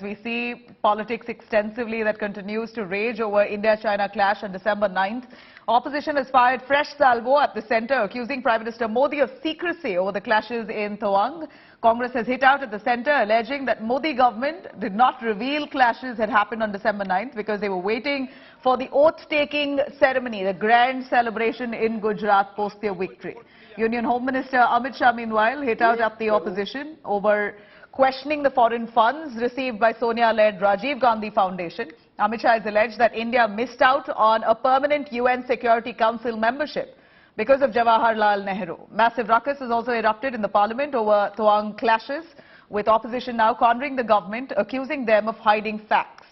We see politics extensively that continues to rage over India-China clash on December 9th. Opposition has fired fresh salvo at the centre, accusing Prime Minister Modi of secrecy over the clashes in Tawang. Congress has hit out at the centre, alleging that Modi government did not reveal clashes had happened on December 9th because they were waiting for the oath-taking ceremony, the grand celebration in Gujarat post their victory. Union Home Minister Amit Shah, meanwhile, hit out at the opposition over questioning the foreign funds received by Sonia-led Rajiv Gandhi Foundation. Amit Shah has alleged that India missed out on a permanent UN Security Council membership because of Jawaharlal Nehru. Massive ruckus has also erupted in the parliament over Tawang clashes, with opposition now cornering the government, accusing them of hiding facts.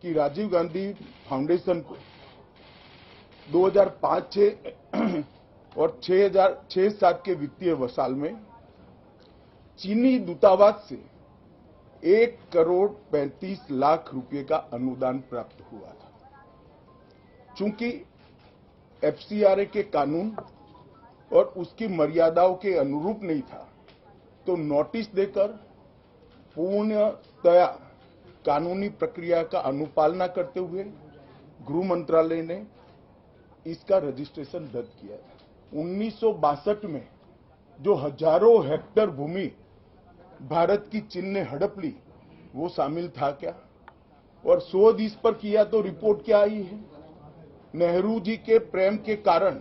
कि Rajiv Gandhi foundation को 2005-6 और 6-7 के वित्तीय साल में चीनी दूतावास से 1,35,00,000 रुपए का अनुदान प्राप्त हुआ था। चूंकि एफसीआरए के कानून और उसकी मर्यादाओं के अनुरूप नहीं था, तो नोटिस देकर पूर्णतया कानूनी प्रक्रिया का अनुपालना करते हुए गृह मंत्रालय ने इसका रजिस्ट्रेशन रद्द किया था। 1962 में जो हजारों हेक्टेयर भूमि भारत की चीन ने हड़प ली, वो शामिल था क्या? और शोध इस पर किया तो रिपोर्ट क्या आई है? नेहरू जी के प्रेम के कारण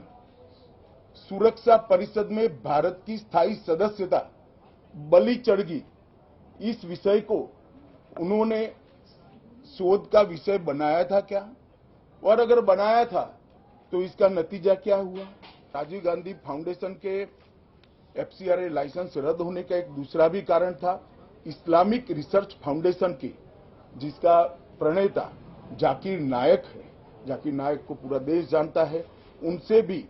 सुरक्षा परिषद में भारत की स्थायी सदस्यता बलि चढ़ गई। इस विषय को उन्होंने शोध का विषय बनाया था क्या? और अगर बनाया था तो इसका नतीजा क्या हुआ? राजीव गांधी फाउंडेशन के एफसीआरए लाइसेंस रद्द होने का एक दूसरा भी कारण था इस्लामिक रिसर्च फाउंडेशन की, जिसका प्रणेता जाकिर नायक है। जाकिर नायक को पूरा देश जानता है। उनसे भी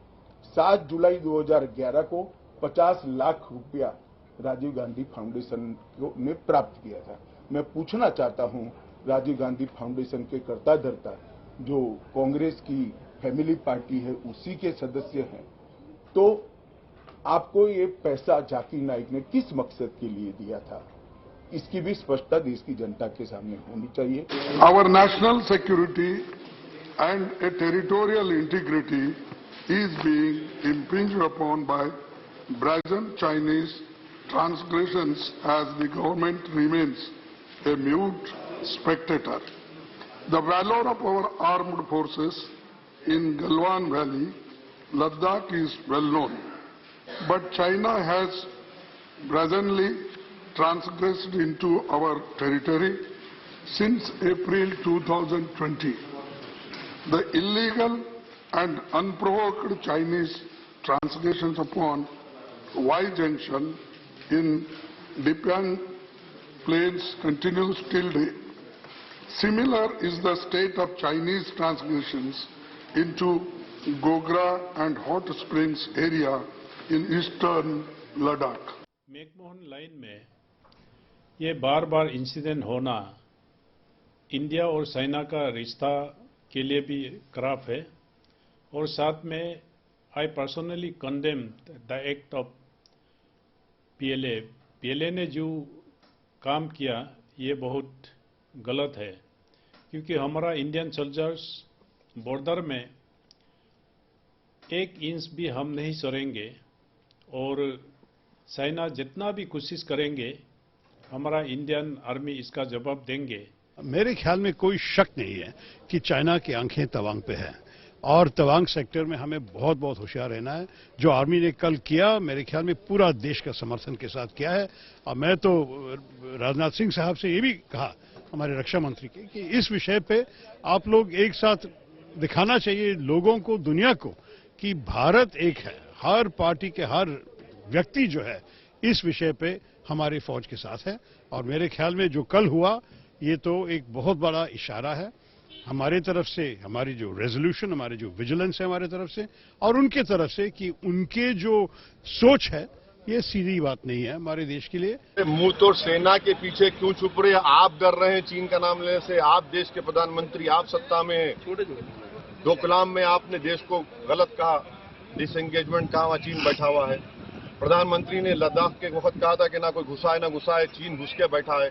7 जुलाई 2011 को 50 लाख रुपया राजीव गांधी फाउंडेशन ने प्राप्त किया था। मैं पूछना चाहता हूं, राजीव गांधी फाउंडेशन के कर्ता धर्ता जो कांग्रेस की फैमिली पार्टी है, उसी के सदस्य हैं, तो आपको ये पैसा जाकिर नाइक ने किस मकसद के लिए दिया था? इसकी भी स्पष्टता देश की जनता के सामने होनी चाहिए। Our national security and a territorial integrity is being impinged upon by brazen Chinese transgressions as the government remains a mute spectator. The valor of our armed forces in Galwan Valley, Ladakh is well known, but China has brazenly transgressed into our territory since April 2020. The illegal and unprovoked Chinese transgressions upon Y Junction in Dipiang Plains continues till date. Similar is the state of Chinese transgressions into Gogra and Hot Springs area in eastern Ladakh. McMahon line में ये बार बार incident होना India और China का रिश्ता के लिए भी खराब है, और साथ में I personally condemn the act of PLA. PLA ने जो काम किया ये बहुत गलत है, क्योंकि हमारा इंडियन सोल्जर्स बॉर्डर में 1 इंच भी हम नहीं सरेंगे, और चाइना जितना भी कोशिश करेंगे हमारा इंडियन आर्मी इसका जवाब देंगे। मेरे ख्याल में कोई शक नहीं है कि चाइना की आंखें तवांग पे हैं, और तवांग सेक्टर में हमें बहुत बहुत होशियार रहना है। जो आर्मी ने कल किया, मेरे ख्याल में पूरा देश का समर्थन के साथ किया है। और मैं तो राजनाथ सिंह साहब से ये भी कहा, हमारे रक्षा मंत्री के, कि इस विषय पे आप लोग एक साथ दिखाना चाहिए लोगों को, दुनिया को, कि भारत एक है। हर पार्टी के हर व्यक्ति जो है इस विषय पे हमारी फौज के साथ है। और मेरे ख्याल में जो कल हुआ ये तो एक बहुत बड़ा इशारा है हमारे तरफ से, हमारी जो रेजोल्यूशन, हमारे जो विजिलेंस है हमारे तरफ से, और उनके तरफ से, कि उनके जो सोच है ये सीधी बात नहीं है हमारे देश के लिए। मुंह तोड़ सेना के पीछे क्यों छुप रहे हैं? आप डर रहे हैं चीन का नाम लेने से। आप देश के प्रधानमंत्री, आप सत्ता में हैं। डोकलाम में आपने देश को गलत कहा, डिसएंगेजमेंट कहा, वहां चीन बैठा हुआ है। प्रधानमंत्री ने लद्दाख के वक्त कहा था कि ना कोई ना घुसाए, चीन घुस के बैठा है।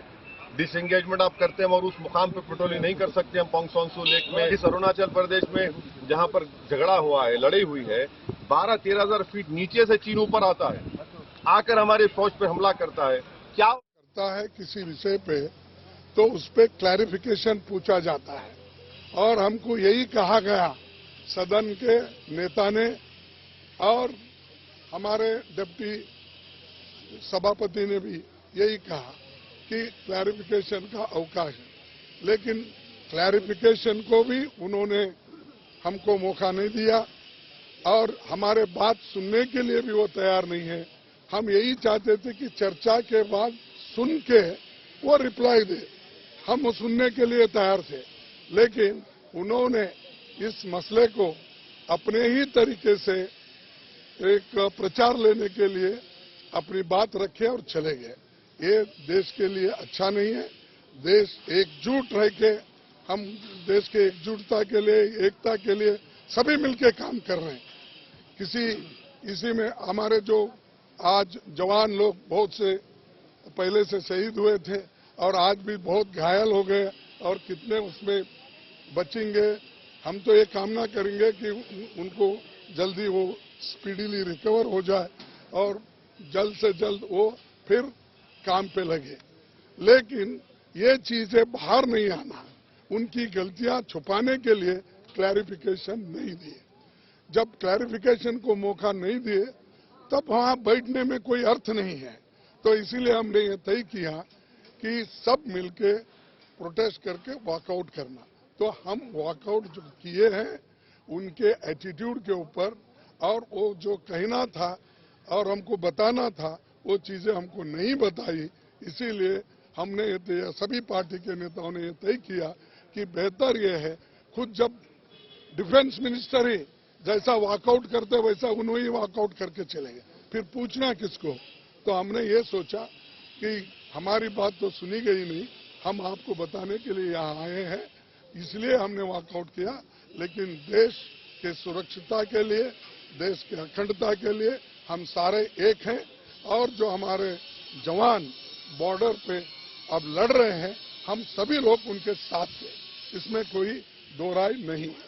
डिसएंगेजमेंट आप करते हैं और उस मुकाम पर पेट्रोलिंग नहीं कर सकते हम पोंग सोनसू लेक में। इस अरुणाचल प्रदेश में जहां पर झगड़ा हुआ है, लड़ाई हुई है, 12-13 हजार फीट नीचे से चीन ऊपर आता है, आकर हमारी फौज पर हमला करता है। क्या करता है किसी विषय पे तो उस पर क्लैरिफिकेशन पूछा जाता है और हमको यही कहा गया सदन के नेता ने और हमारे डिप्टी सभापति ने भी यही कहा कि क्लैरिफिकेशन का अवकाश है, लेकिन क्लैरिफिकेशन को भी उन्होंने हमको मौका नहीं दिया और हमारे बात सुनने के लिए भी वो तैयार नहीं है। हम यही चाहते थे कि चर्चा के बाद सुन के वो रिप्लाई दे, हम वो सुनने के लिए तैयार थे, लेकिन उन्होंने इस मसले को अपने ही तरीके से एक प्रचार लेने के लिए अपनी बात रखे और चले गए। ये देश के लिए अच्छा नहीं है। देश एकजुट रह के, हम देश के एकजुटता के लिए, एकता के लिए सभी मिलकर काम कर रहे हैं। इसी में हमारे जो आज जवान लोग बहुत से पहले से शहीद हुए थे और आज भी बहुत घायल हो गए और कितने उसमें बचेंगे। हम तो ये कामना करेंगे कि उनको जल्दी वो स्पीडीली रिकवर हो जाए और जल्द से जल्द वो फिर काम पे लगे। लेकिन ये चीजें बाहर नहीं आना, उनकी गलतियां छुपाने के लिए क्लैरिफिकेशन नहीं दिए। जब क्लैरिफिकेशन को मौका नहीं दिए तब वहां बैठने में कोई अर्थ नहीं है। तो इसीलिए हमने ये तय किया कि सब मिलके प्रोटेस्ट करके वॉकआउट करना। तो हम वॉकआउट जो किए हैं उनके एटीट्यूड के ऊपर, और वो जो कहना था और हमको बताना था वो चीजें हमको नहीं बताई। इसीलिए हमने ये सभी पार्टी के नेताओं ने ये तय किया कि बेहतर ये है, खुद जब डिफेंस मिनिस्टर ही जैसा वॉकआउट करते वैसा उन्होंने ही वॉकआउट करके चले गए, फिर पूछना किसको। तो हमने ये सोचा कि हमारी बात तो सुनी गई नहीं, हम आपको बताने के लिए यहाँ आए हैं, इसलिए हमने वॉकआउट किया। लेकिन देश के सुरक्षिता के लिए, देश की अखंडता के लिए हम सारे एक हैं और जो हमारे जवान बॉर्डर पे अब लड़ रहे हैं, हम सभी लोग उनके साथ हैं, इसमें कोई दो राय नहीं है।